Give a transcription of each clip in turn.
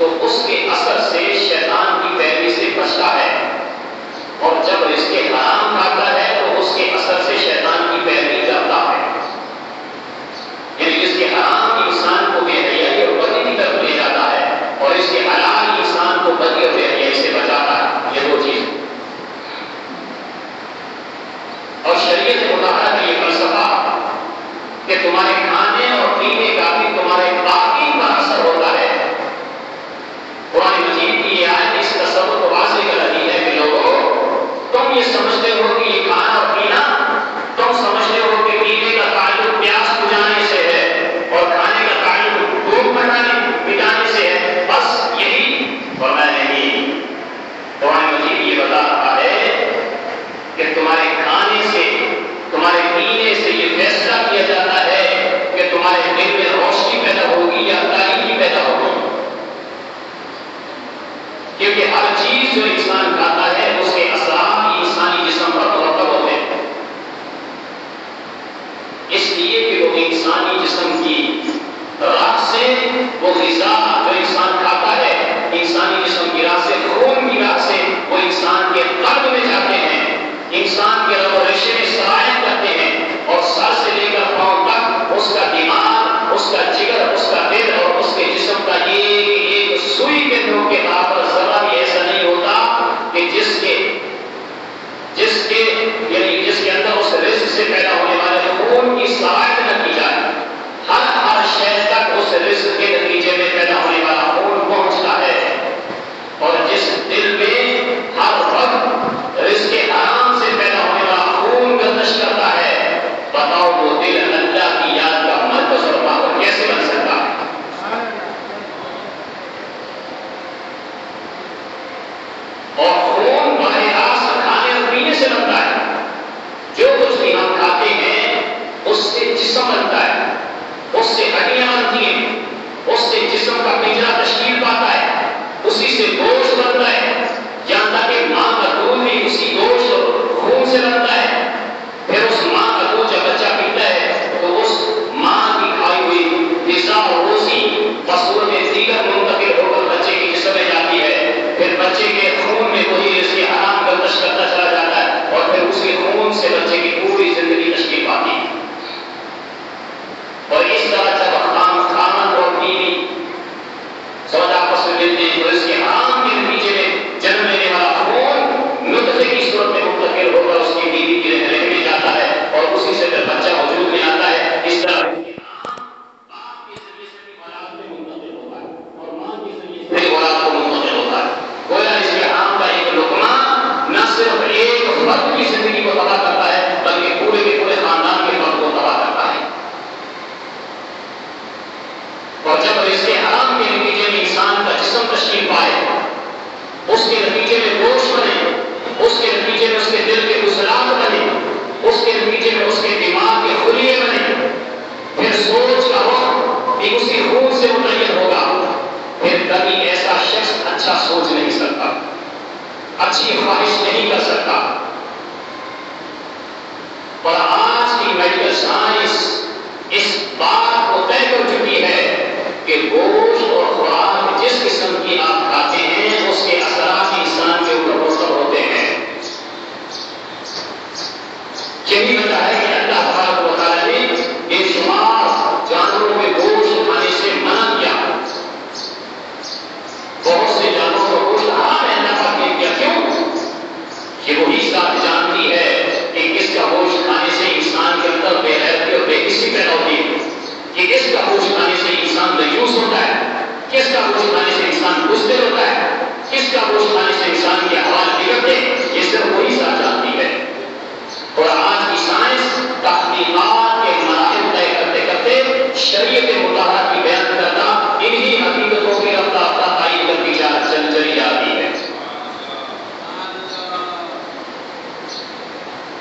تو اس کے اثر سے شیطان کی پیروی سے بچتا ہے، اور جب رزق حرام کھاتا ہے تو اس کے اثر سے شیطان کی پیروی کرتا ہے. یعنی رزق حرام انسان کو بے حیائی اور بدی کی طرف لے جاتا ہے، اور اس کے حلال انسان کو بدی اور بے حیائی سے بچاتا ہے. یہ دو چیز. اور شریعت مطالعہ کا یہ فلسفہ کہ تمہارے کھانے اور پینے کا بھی تمہارے باقی پر اثر ہوتا ہے. قرآن مجید کی یہ آیت اس تصور کو واضح کر رہی ہے کہ لوگوں، تم یہ سمجھتے ہو کہ یہ کھانا اور پینا، تم سمجھتے ہو کہ پینے کا تعلق پیاس بجھانے سے ہے اور کھانے کا تعلق بھوک مٹانے سے ہے، بس یہی. فرمایا نہیں. قرآن مجید یہ بتا رہا ہے کہ تمہارے کھانے سے، تمہارے پینے سے یہ فیصلہ کیا جاتا ہے کہ تمہارے دل میں روشنی پیدا ہوگی یا تاریکی پیدا ہوگی. کیونکہ ہر چیز جو انسان کھاتا ہے اس کے اثرات انسانی جسم پر مرتب ہوتے ہیں. اس لیے کہ وہ انسانی جسم کی راہ سے، وہ غذا جو انسان کھاتا ہے انسانی جسم کی راہ سے، خون کی راہ سے وہ انسان کے قلب میں جاتے ہیں، انسان کے رگ و ریشے میں سرایت کرتے ہیں، اور سر سے لے کر پاؤں تک اس کا دماغ، اس کا جگر، اس کا دل اور اس کے جسم کا ایک سوئی کے نوک کے برابر ذرہ بھی ایسا نہیں ہوتا کہ جس کے اندر اس رزق سے پیدا ہونے والے خون کی سرایت نہ کی جائے. ہر شے تک اس رزق کے نتیجے میں پیدا ہونے والا خون پہنچتا ہے. اور جس دل میں ہر وقت رزق حرام سے پیدا ہونے والا خون گردش کرتا ہے، بتاؤ وہ دل اللہ کی یاد کا مرکز اور باور کیسے بن سکتا ہے؟ اور خون براہ راست کھانے اور پینے سے بنتا ہے. جو کچھ بھی ہم کھاتے ہیں اس سے جسم بنتا ہے، اس سے ہڈیاں بنتی ہیں، اس سے جسم کا پنجرا تشکیل پاتا ہے، اسی سے گوشت بنتا ہے. یہاں تک کہ ماں کا دودھ بھی اسی گوشت اور خون سے بنتا ہے. پھر اس ماں کا دودھ جب بچہ پیتا ہے تو اس ماں کی کھائی ہوئی غذا اور روزی بصورت دیگر منتقل ہو کر بچے کے جسم میں جاتی ہے. پھر بچے کے خون میں وہی اس کے حرام گردش کرتا چلا جاتا ہے، اور پھر اس کے خون سے بچے کی پوری زندگی تشکیل پاتی ہے. اور اس طرح جب خامد اور بیوی سوچ آپس میں ملتے ہیں تو اس کے حرام کے نتیجے میں جنم لینے والا خون نطفے کی صورت میں منتقل ہو کر اس کی بیوی کے رحم میں جاتا ہے، اور اسی سے پھر بچہ وجود میں آتا ہے. اس طرح کی زندگی کو تباہ کرتا ہے، بلکہ پورے کے پورے خاندان کے فرد کو تباہ کرتا ہے. اور جب اس کے حرام کے نتیجے میں انسان کا جسم تشکیل پائے، اس کے نتیجے میں گوشت بنے، اس کے نتیجے میں اس کے دل کے عضلات بنے، اس کے نتیجے میں اس کے دماغ کے خلیے بنے، پھر سوچ کا وقت بھی اسی خون سے متعین ہوگا. پھر کبھی ایسا شخص اچھا سوچ نہیں سکتا، اچھی خواہش نہیں کر سکتا. اور آج کی میڈیکل سائنس اس بات کو طے کر چکی ہے کہ گوشت اور خوراک جس قسم کی آپ کھاتے ہیں اس کے اثرات انسان کے اوپر مرتب ہوتے ہیں. یہی وجہ ہے کہ اللہ تبارک و تعالیٰ نے بے شمار جانوروں کے گوشت کھانے سے منع کیا. بہت سے جانوروں کا گوشت حرام ہے، اللہ پاک نے کیا. کیوں؟ کہ وہی ذات جانتی ہے کہ کس کا گوشت کھانے سے انسان کے اندر بے غیرتی اور بے حسی پیدا ہوتی ہے، کہ کس کا گوشت کھانے سے انسان دیوس ہوتا ہے، کس کا گوشت کھانے سے انسان بزدل ہوتا ہے، کس کا گوشت کھانے سے انسان کے احوال بگڑتے ہیں. یہ صرف وہی ذات جانتی ہے. اور آج کی سائنس تحقیقات کے مراحل طے کرتے کرتے شریعت مطالعہ کی بیان کرنا انہی حقیقتوں کے رفتہ رفتہ تعین کرتی چلی جاتی ہے.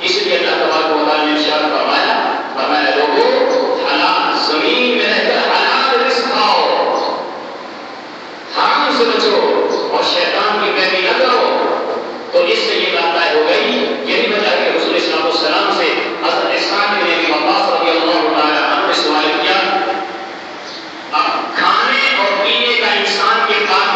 اس لیے اللہ تبارک و تعالیٰ نے ارشاد فرمایا لوگوں، حلال زمین میں رہ کر حلال رزق کھاؤ، حرام سے بچو اور شیطان کی پیروی نہ کرو. تو اس سے یہ بات طے ہو گئی. یہی وجہ ہے کہ رسول صلی اللہ علیہ وسلم سے حضرت اسحاق بن ابی وقاص رضی اللہ تعالیٰ عنہ نے سوال کیا، اب کھانے اور پینے کا انسان کے پاک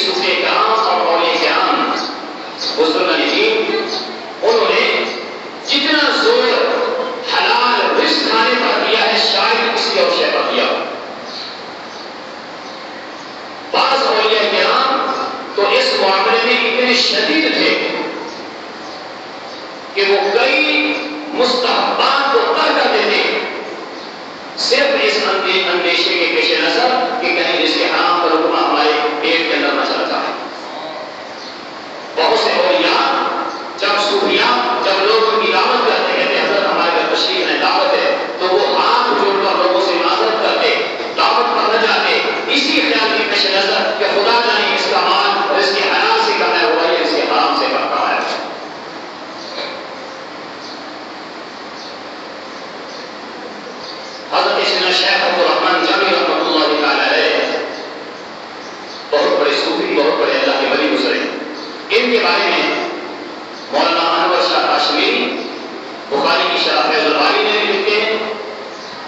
صوفے کرام اور اولیاء کرام بزرگان، انہوں نے جتنا زور حلال رزق کھانے پر دیا ہے شاید کسی اور شے پر دیا۔ بعض اولیاء کرام تو اس معاملے میں اتنے شدید تھے کہ وہ کئی مستحبات کو ترک کر دیتے صرف اس اندیشے کے پیش نظر کہ کہیں اس کے حرام پر حکم ہمارے پیٹ کے اندر نہ چلا جائے۔ بہت سے اولیاء جب صوفیاء جب لوگ ان کی دعوت کرتے کہتے حضرت ہمارے گھر تشریف ہے دعوت ہے، تو وہ ہاتھ جوڑ کر لوگوں سے معذرت کرتے، دعوت پر نہ جاتے، اسی خیال کے پیش نظر کہ خدا جانے اس کا مال اور اس کے حلال سے کمایا ہوا ہے اس کے حرام سے کمایا ہے۔ حضرت سیدنا شیخ عبدالرحمن جامی رحمۃ اللہ تعالی علیہ بہت بڑے صوفی، بہت بڑے اللہ کے ولی گزرے۔ ان کے بارے میں مولانا انور شاہ کاشمیری بخاری کی شرح فیض الباری میں بھی لکھتے ہیں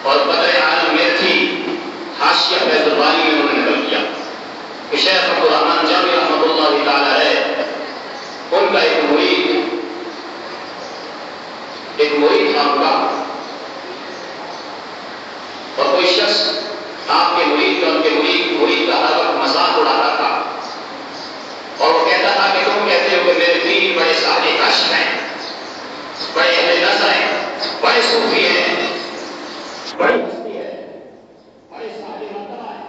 اور بدر عالم میرٹھی حاشیہ فیض الباری میں انہوں نے نقل کیا کہ شیخ عبدالرحمن جامی رحمۃ اللہ تعالی علیہ ان کا ایک مرید تھا ان کا، اور کوئی شخص آپ کے مرید کا ان کے مرید کا ہر وقت مذاق اڑاتا تھا اور وہ کہتا تھا کہ تم کہتے ہو کہ میرے پیر بڑے صاحب کشف ہیں، بڑے اہل نظر ہیں، بڑے صوفی ہیں، بڑی ہستی ہے، بڑے صاحب مرتبہ ہیں،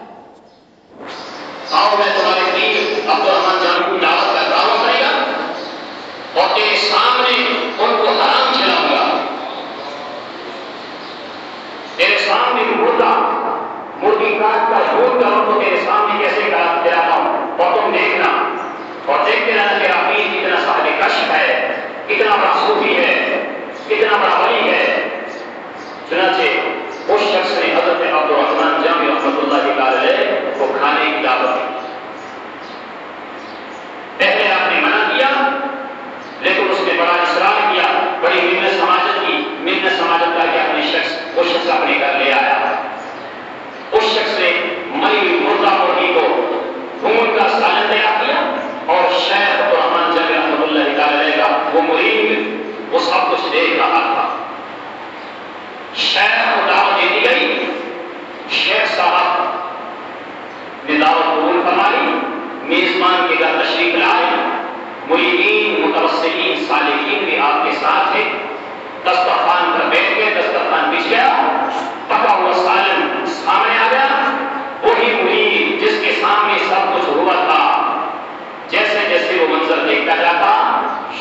آؤ میں تمہارے پیر عبدالرحمن جان کی دعوت کا دعویٰ کرے گا اور تیرے سامنے ان کو حرام کھلاؤں گا، تیرے سامنے مرغی کاٹ کا جھوٹ کا تو تیرے سامنے کیسے کھلاتا ہوں اور تم دیکھنا اور دیکھتے رہنا تیرا پیر کتنا صاحب کشف ہے، کتنا بڑا صوفی ہے، کتنا بڑا ولی ہے۔ چنانچہ اس شخص نے حضرت عبدالرحمن جامی رحمۃ اللہ تعالی علیہ کو کھانے کی دعوت دی۔ پہلے آپ نے منع کیا لیکن اس نے بڑا اصرار کیا، بڑی منت سماجت کر کے وہ شخص اپنے گھر لے آیا۔ اس شخص نے مری مردہ مرغی کو بھون کا سالن تیار کیا اور شیخ عبدالرحمن جامی رحمۃ اللہ تعالی علیہ کا وہ مرید وہ سب کچھ دیکھ رہا تھا۔ شیخ کو دعوت دے دی گئی، شیخ صاحب نے دعوت قبول فرما لی، میزبان کے گھر تشریف لائے، مریدین متوسلین صالحین بھی آپ کے ساتھ تھے، دسترخوان پر بیٹھ گئے، دسترخوان بچھ گیا، پکا ہوا سالن سامنے آ گیا، وہی مرید جس کے سامنے سب کچھ ہوا تھا، جیسے جیسے وہ منظر دیکھتا جاتا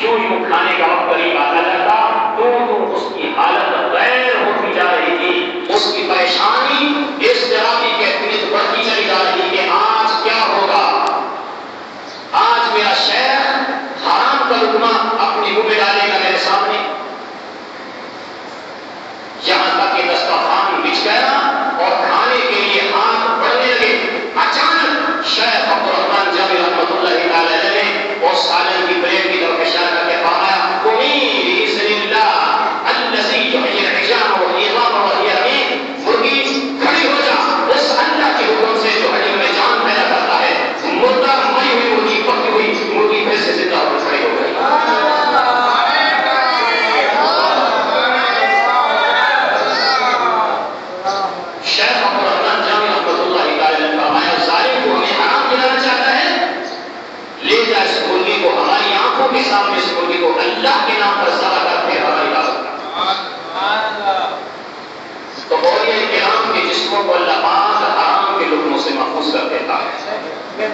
یوں یوں کھانے کا وقت قریب آتا جاتا تو اس کی حالت غیر ہوتی جا رہی تھی، اس کی پریشانی اس طرح کی کیفیت بڑھتی چلی جا رہی کہ آج کیا ہوگا، آج میرا شیخ حرام کا لقمہ اپنی منہ میں ڈالے گا میرے سامنے، یہاں تک کہ دسترخوان بچھ گیا اور کھانے کے لیے ہاتھ بڑھنے لگے۔ اچانک شیخ عبدالرحمن جامی رحمۃ اللہ تعالی علیہ نے اس سالن کی پلیٹ کی طرف اشارہ کر کے فرمایا قومی بإذن اللہ الذی یحیی العظام والعظام وہی رمیم، مرغی کھڑی ہو جا اس اللہ کے حکم سے جو ہڈی میں جان پیدا کرتا ہے۔ مردہ مری ہوئی مرغی پکی ہوئی مرغی پھر سے زندہ ہو کر کھڑی ہو گئی۔ ہماری آنکھوں کے سامنے اس مرغی کو اللہ کے نام پر ذبح کرتے ہماری دعوت۔ تو اولیاء کرام کے جسموں کو اللہ پاک حرام کے لقموں سے محفوظ کر دیتا ہے۔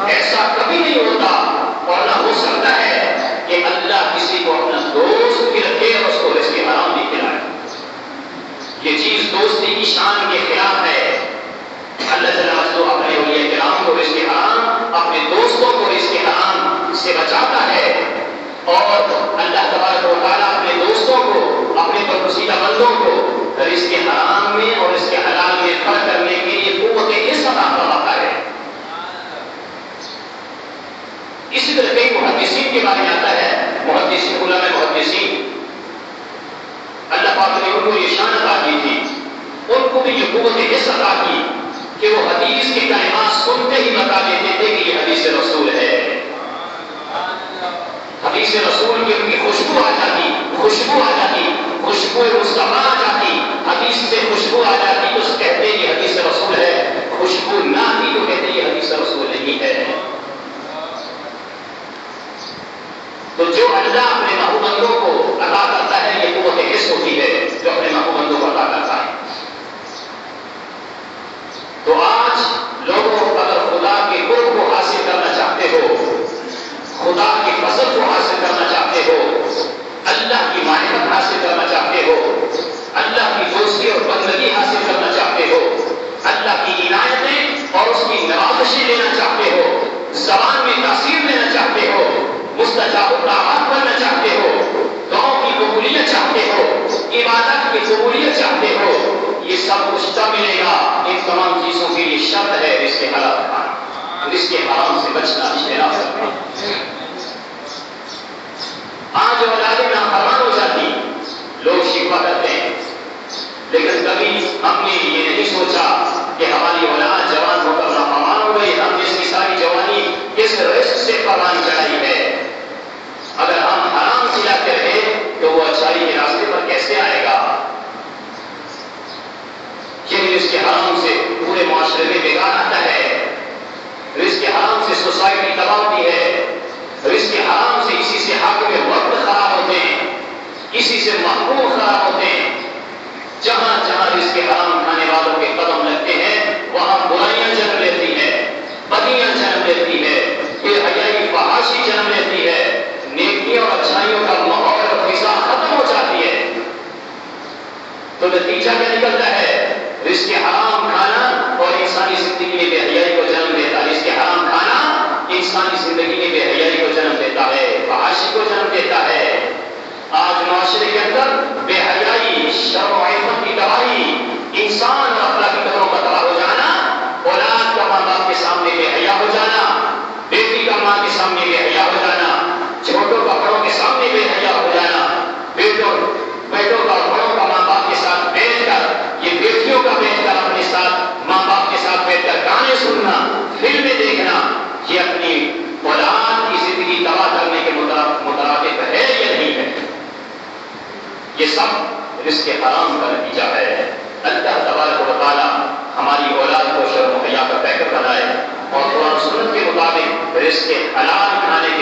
ایسا کبھی نہیں ہوتا اور نہ ہو سکتا ہے کہ اللہ کسی کو اپنا دوست بھی رکھے اور اس کو رزق حرام بھی کھلائے۔ یہ چیز دوستی کی شان کے خلاف ہے۔ اللہ تعالیٰ اپنے اولیاء کرام کو رزق حرام، اپنے دوستوں کو رزق حرام سے بچاتا ہے، اور اللہ تبارک و تعالیٰ اپنے دوستوں کو، اپنے برگزیدہ بندوں کو رزق حرام میں اور رزق حلال میں فرق کرنے کے لیے قوت حس عطا فرماتا ہے۔ اسی طرح کئی محدثین کے بارے میں آتا ہے، محدثین علماء محدثین اللہ پاک نے ان کو یہ شان عطا کی تھی، ان کو بھی یہ قوت حس عطا کی کہ وہ حدیث کے کلمات سنتے ہی بتا دیتے تھے کہ یہ حدیث رسول خوشبو آ جاتی، خوشبو مصطفیٰ آ جاتی، حدیث سے خوشبو آ جاتی تو کہتے یہ حدیث رسول ہے، خوشبو نہ آتی تو کہتے یہ حدیث رسول نہیں ہے۔ تو جو اللہ اپنے محبوبندوں کو عطا کرتا ہے یہ قوت حس ہوتی ہے جو اپنے محبوبندوں کو عطا کرتا ہے۔ تو آج لوگوں اگر خدا کے قرب کو حاصل کرنا چاہتے ہو، خدا کے فضل کو حاصل کرنا چاہتے ہو، اللہ کی معرفت حاصل کرنا چاہتے ہو، اللہ کی دوستی اور بندگی حاصل کرنا چاہتے ہو، اللہ کی عنایتیں اور اس کی نوازشیں لینا چاہتے ہو، زبان میں تاثیر لینا چاہتے ہو، مستجاب الدعوات بننا چاہتے ہو، دعاؤں کی قبولیت چاہتے ہو، عبادت کی قبولیت چاہتے ہو، یہ سب کچھ تب ملے گا۔ ان تمام چیزوں کی یہ شرط ہے رزق حلال کھانا، رزق حرام سے بچنا، اجتناب کرنا۔ آج اولاد نافرمان ہو جاتی، لوگ شکوہ کرتے ہیں، لیکن کبھی ہم نے یہ نہیں سوچا کہ ہماری اولاد جوان ہو کر نافرمان ہو گئی، ہم جس کی ساری جوانی اس رزق سے قربان چڑھائی ہے، اگر ہم حرام کھلاتے رہے تو وہ اچھائی کے راستے پر کیسے آئے گا؟ یہ رزق حرام سے پورے معاشرے میں بگاڑ آتا ہے، رزق حرام سے سوسائٹی تباہ ہوتی ہے، رزق حرام سے اسی سے حاکم وقت خراب ہوتے ہیں، اسی سے محکوم خراب ہوتے ہیں۔ جہاں جہاں رزق حرام کھانے والوں کے قدم لگتے ہیں وہاں برائیاں جنم لیتی ہیں، بدیاں جنم لیتی ہے، بے حیائی فحاشی جنم لیتی ہے، نیکیوں اور اچھائیوں کا ماحول اور فضا ختم ہو جاتی ہے۔ تو نتیجہ کیا نکلتا ہے؟ رزق حرام کھانا اور انسانی زندگی میں بے حیائی کو جنم دیتا ہے۔ رزق حرام کھانا انسانی زندگی میں بے حیائی کو جنم دیتا ہے، فحاشی کو جنم دیتا ہے۔ آج معاشرے کے اندر بے حیائی، شرم و عفت کی تباہی، انسان اور اخلاقی قدروں کا تباہ ہو جانا، اولاد کا ماں باپ کے سامنے بے حیا ہو جانا، بیٹی کا ماں کے سامنے بے حیا ہو جانا، چھوٹوں کا بڑوں کے سامنے بے حیا ہو جانا، بیٹوں کا بڑوں کا ماں باپ کے ساتھ بیٹھ کر، یہ بیٹیوں کا بیٹھ کر اپنے ساتھ ماں باپ کے ساتھ بیٹھ کر گانے سننا، فلمیں دیکھنا، یہ اپنی اولاد کی زندگی تباہ کرنے کے مترادف ہے یا نہیں ہے؟ یہ سب رزق حرام کا نتیجہ ہے۔ اللہ تبارک و تعالی ہماری اولاد کو شرم و حیا کا پیکر بنائے اور قرآن سنت کے مطابق رزق حلال کھانے